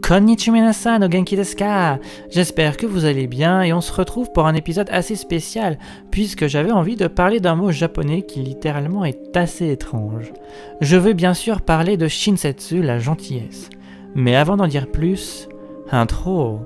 Konnichiwa minasan, o genki desu ka? J'espère que vous allez bien et on se retrouve pour un épisode assez spécial puisque j'avais envie de parler d'un mot japonais qui littéralement est assez étrange. Je veux bien sûr parler de Shinsetsu, la gentillesse. Mais avant d'en dire plus, intro.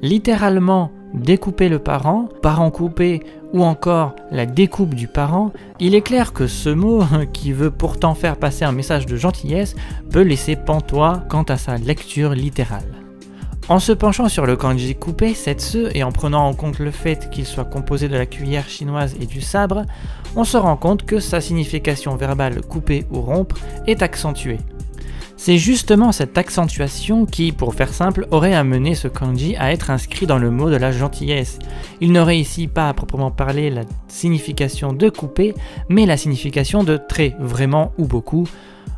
Littéralement, découper le parent, parent coupé ou encore la découpe du parent, il est clair que ce mot, qui veut pourtant faire passer un message de gentillesse, peut laisser pantois quant à sa lecture littérale. En se penchant sur le kanji coupé, setsu, et en prenant en compte le fait qu'il soit composé de la cuillère chinoise et du sabre, on se rend compte que sa signification verbale couper ou rompre est accentuée. C'est justement cette accentuation qui, pour faire simple, aurait amené ce kanji à être inscrit dans le mot de la gentillesse. Il n'aurait ici pas à proprement parler la signification de couper, mais la signification de très, vraiment ou beaucoup.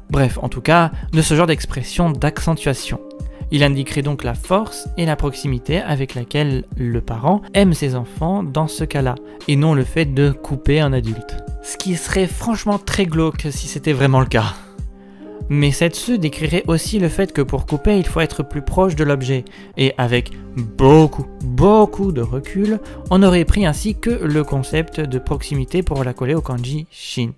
Bref, en tout cas, de ce genre d'expression d'accentuation. Il indiquerait donc la force et la proximité avec laquelle le parent aime ses enfants dans ce cas-là, et non le fait de couper un adulte. Ce qui serait franchement très glauque si c'était vraiment le cas. Mais Setsu décrirait aussi le fait que pour couper, il faut être plus proche de l'objet, et avec beaucoup de recul, on aurait pris ainsi que le concept de proximité pour l'accoler au kanji Shin.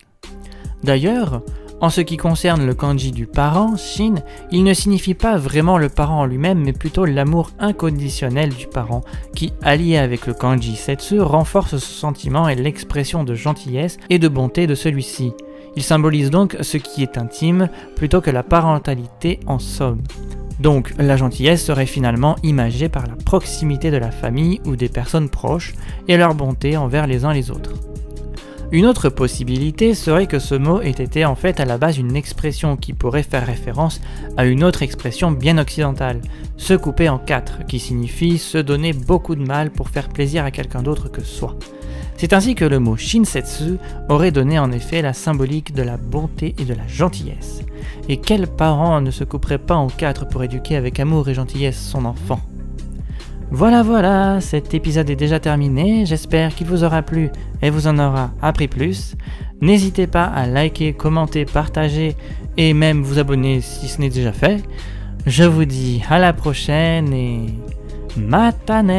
D'ailleurs, en ce qui concerne le kanji du parent, Shin, il ne signifie pas vraiment le parent en lui-même, mais plutôt l'amour inconditionnel du parent, qui, allié avec le kanji Setsu, renforce ce sentiment et l'expression de gentillesse et de bonté de celui-ci. Il symbolise donc ce qui est intime plutôt que la parentalité en somme. Donc la gentillesse serait finalement imagée par la proximité de la famille ou des personnes proches et leur bonté envers les uns les autres. Une autre possibilité serait que ce mot ait été en fait à la base une expression qui pourrait faire référence à une autre expression bien occidentale, se couper en quatre, qui signifie se donner beaucoup de mal pour faire plaisir à quelqu'un d'autre que soi. C'est ainsi que le mot Shinsetsu aurait donné en effet la symbolique de la bonté et de la gentillesse. Et quel parent ne se couperait pas en quatre pour éduquer avec amour et gentillesse son enfant? Voilà, cet épisode est déjà terminé, j'espère qu'il vous aura plu et vous en aura appris plus. N'hésitez pas à liker, commenter, partager et même vous abonner si ce n'est déjà fait. Je vous dis à la prochaine et matane!